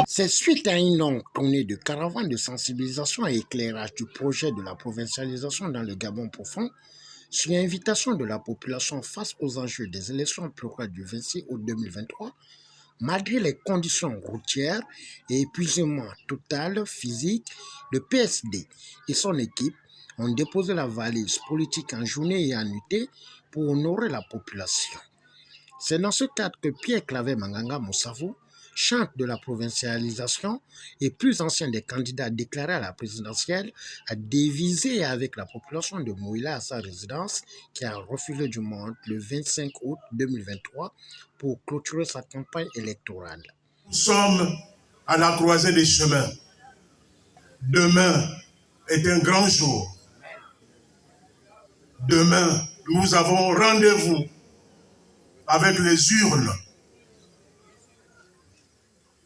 C'est suite à une longue tournée de caravanes de sensibilisation et éclairage du projet de la provincialisation dans le Gabon profond, sur invitation de la population face aux enjeux des élections plurales du 26 août 2023, malgré les conditions routières et épuisement total physique, le PSD et son équipe ont déposé la valise politique en journée et en nuit pour honorer la population. C'est dans ce cadre que Pierre Claver Manganga Moussavou, chante de la provincialisation et plus ancien des candidats déclarés à la présidentielle, a dévisé avec la population de Mouila à sa résidence qui a refusé du monde le 25 août 2023 pour clôturer sa campagne électorale. Nous sommes à la croisée des chemins. Demain est un grand jour. Demain, nous avons rendez-vous avec les urnes.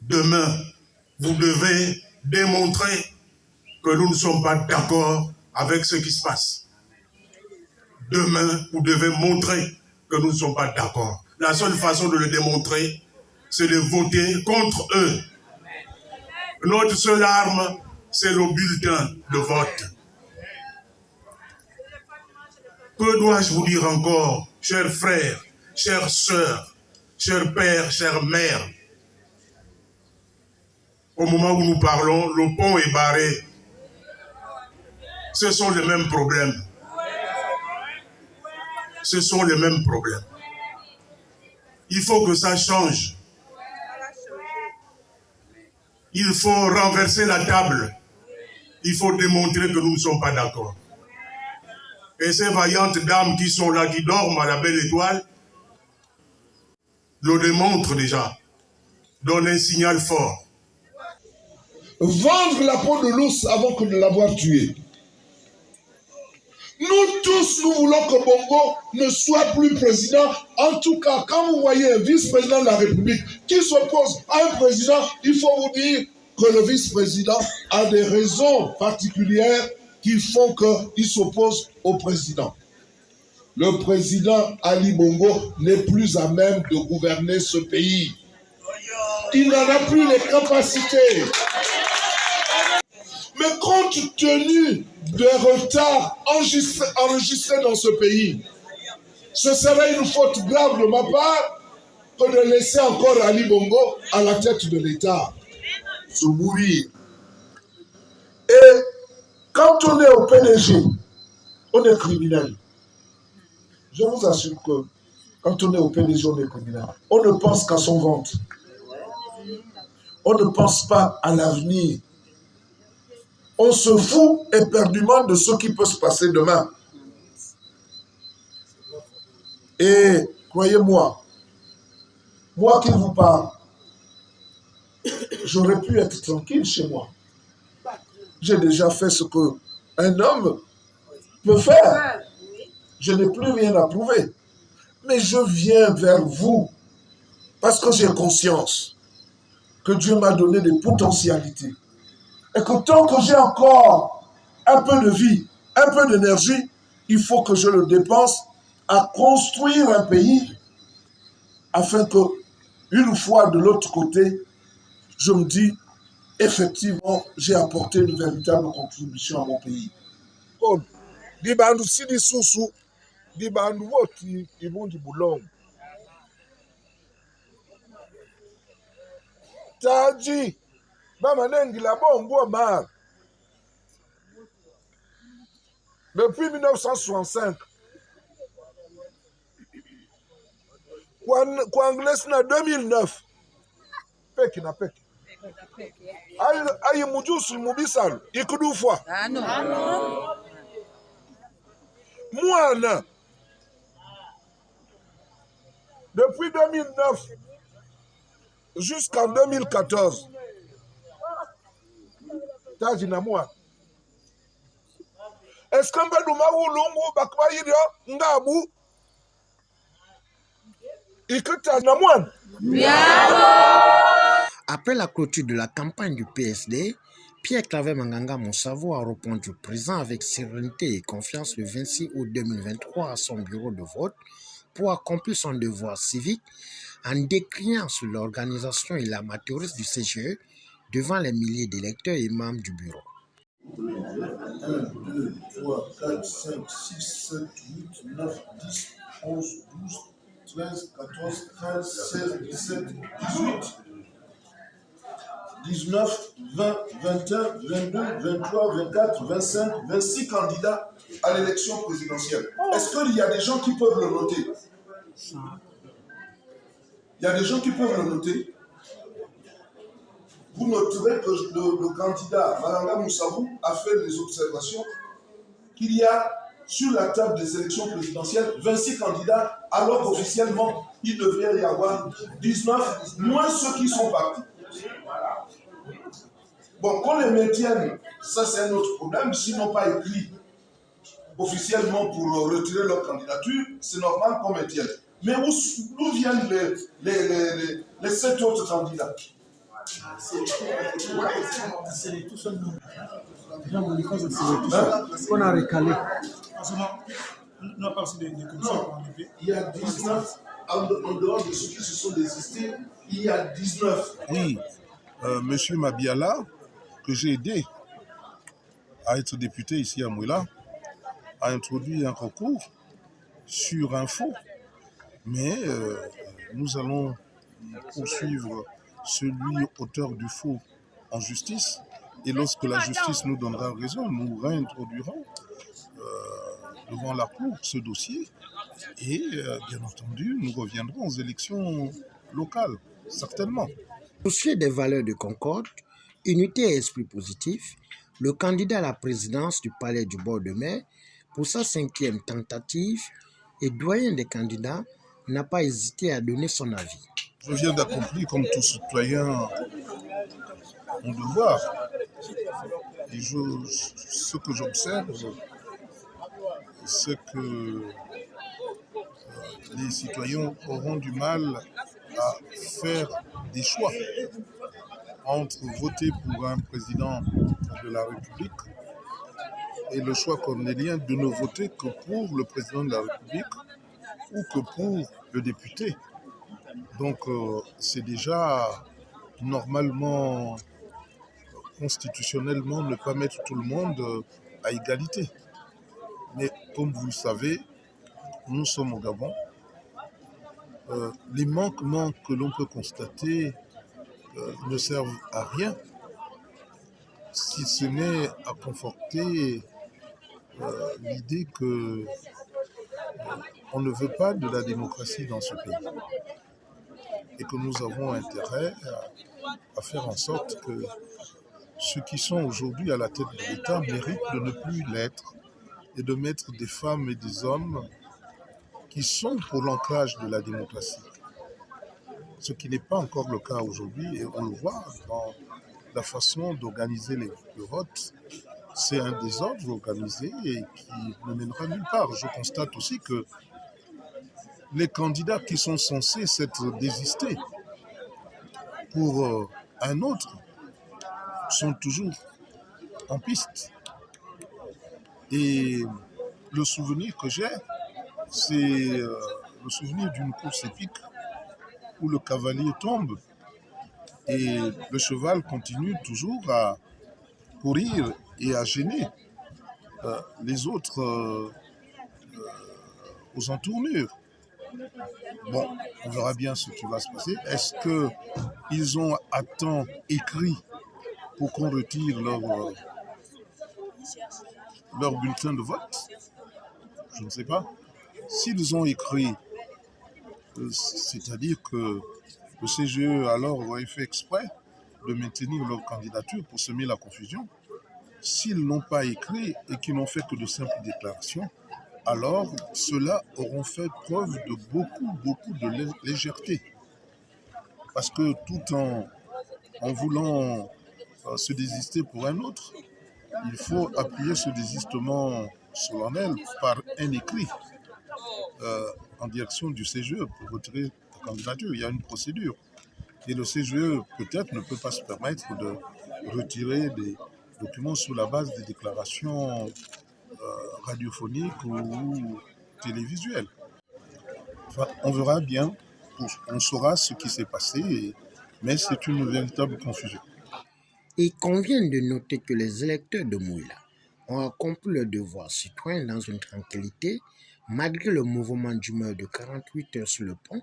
Demain, vous devez démontrer que nous ne sommes pas d'accord avec ce qui se passe. Demain, vous devez montrer que nous ne sommes pas d'accord. La seule façon de le démontrer, c'est de voter contre eux. Notre seule arme, c'est le bulletin de vote. Que dois-je vous dire encore, chers frères, chères sœurs, chers pères, chères mères? Au moment où nous parlons, le pont est barré. Ce sont les mêmes problèmes. Ce sont les mêmes problèmes. Il faut que ça change. Il faut renverser la table. Il faut démontrer que nous ne sommes pas d'accord. Et ces vaillantes dames qui sont là, qui dorment à la belle étoile, le démontrent déjà. Donnent un signal fort. Vendre la peau de l'ours avant que de l'avoir tué. Nous tous, nous voulons que Bongo ne soit plus président. En tout cas, quand vous voyez un vice-président de la République qui s'oppose à un président, il faut vous dire que le vice-président a des raisons particulières qui font qu'il s'oppose au président. Le président Ali Bongo n'est plus à même de gouverner ce pays. Il n'en a plus les capacités. Mais compte tenu des retards enregistrés dans ce pays, ce serait une faute grave de ma part que de laisser encore Ali Bongo à la tête de l'État. Se mourir. Et quand on est au PDG, on est criminel. Je vous assure que quand on est au PDG, on est criminel. On ne pense qu'à son ventre. On ne pense pas à l'avenir. On se fout éperdument de ce qui peut se passer demain. Et croyez-moi, moi qui vous parle, j'aurais pu être tranquille chez moi. J'ai déjà fait ce qu'un homme peut faire. Je n'ai plus rien à prouver. Mais je viens vers vous parce que j'ai conscience que Dieu m'a donné des potentialités. Et que tant que j'ai encore un peu de vie, un peu d'énergie, il faut que je le dépense à construire un pays afin que, une fois de l'autre côté, je me dis, effectivement, j'ai apporté une véritable contribution à mon pays. Di bandu sidi susu, di bandu woti ibundi bulong. Taji, Mama Nengi la bongo mar. Depuis 1965, kwa Anglais na 2009, peki na peki. Ayi mujusu mubisalo, ikudu fwa. Mouana, depuis 2009 jusqu'en 2014, Taji na moi. Est-ce qu'on peut nous marrer l'ongo bakwa yirio ngabu? À Après la clôture de la campagne du PSD, Pierre Claver Manganga Monsavo a répondu présent avec sérénité et confiance le 26 août 2023 à son bureau de vote pour accomplir son devoir civique en décriant sur l'organisation et l'amateurisme du CGE devant les milliers d'électeurs et membres du bureau. 1, 2, 3, 4, 5, 6, 7, 8, 9, 10, 11, 12, 13, 14, 15, 16, 17, 18, 19, 20, 21, 22, 23, 24, 25, 26 candidats à l'élection présidentielle. Est-ce qu'il y a des gens qui peuvent le noter? Il y a des gens qui peuvent le noter. Vous noterez que le candidat Manganga Monsavo a fait des observations qu'il y a sur la table des élections présidentielles 26 candidats, alors qu'officiellement, il devrait y avoir 19, moins ceux qui sont partis. Bon, qu'on les maintienne, ça c'est un autre problème. S'ils n'ont pas écrit officiellement pour retirer leur candidature, c'est normal qu'on maintienne. Mais d'où viennent les 7 autres candidats? C'est tout seul. On a recalé. On a passé des commissions pour enlever. Il y a 19, en dehors de ceux qui se sont désistés, il y a 19. Oui, Monsieur Mabiala, que j'ai aidé à être député ici à Mouila, a introduit un recours sur un faux. Mais nous allons poursuivre celui auteur du faux en justice. Et lorsque la justice nous donnera raison, nous réintroduirons devant la Cour ce dossier. Et bien entendu, nous reviendrons aux élections locales, certainement. Soucieux des valeurs de concorde, unité et esprit positif, le candidat à la présidence du Palais du Bord de Mer, pour sa 5e tentative et doyen des candidats, n'a pas hésité à donner son avis. Je viens d'accomplir, comme tout citoyen, mon devoir. Et ce que j'observe, c'est que les citoyens auront du mal à faire des choix entre voter pour un président de la République et le choix cornélien de ne voter que pour le président de la République ou que pour le député. Donc c'est déjà normalement, constitutionnellement, ne pas mettre tout le monde à égalité. Mais comme vous le savez, nous sommes au Gabon. Les manquements que l'on peut constater ne servent à rien, si ce n'est à conforter l'idée que on ne veut pas de la démocratie dans ce pays et que nous avons intérêt à faire en sorte que ceux qui sont aujourd'hui à la tête de l'État méritent de ne plus l'être et de mettre des femmes et des hommes qui sont pour l'ancrage de la démocratie. Ce qui n'est pas encore le cas aujourd'hui, et on le voit dans la façon d'organiser le vote. C'est un désordre organisé et qui ne mènera nulle part. Je constate aussi que les candidats qui sont censés s'être désistés pour un autre sont toujours en piste. Et le souvenir que j'ai, c'est le souvenir d'une course épique où le cavalier tombe et le cheval continue toujours à courir et à gêner les autres aux entournures. Bon, on verra bien ce qui va se passer. Est-ce qu'ils ont à temps écrit pour qu'on retire leur bulletin de vote? Je ne sais pas. S'ils ont écrit, c'est-à-dire que le CGE alors aurait fait exprès de maintenir leur candidature pour semer la confusion. S'ils n'ont pas écrit et qu'ils n'ont fait que de simples déclarations, alors ceux-là auront fait preuve de beaucoup de légèreté. Parce que tout en voulant se désister pour un autre, il faut appuyer ce désistement solennel par un écrit en direction du CGE pour retirer la candidature. Il y a une procédure. Et le CGE, peut-être, ne peut pas se permettre de retirer des documents sur la base des déclarations radiophoniques ou télévisuelles. Enfin, on verra bien, on saura ce qui s'est passé, mais c'est une véritable confusion. Il convient de noter que les électeurs de Mouila ont accompli leur devoir citoyen dans une tranquillité, malgré le mouvement d'humeur de 48 heures sur le pont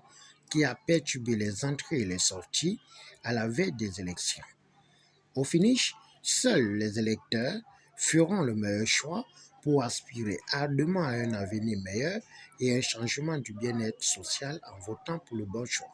qui a perturbé les entrées et les sorties à la veille des élections. Au finish, seuls les électeurs feront le meilleur choix pour aspirer ardemment à un avenir meilleur et un changement du bien-être social en votant pour le bon choix.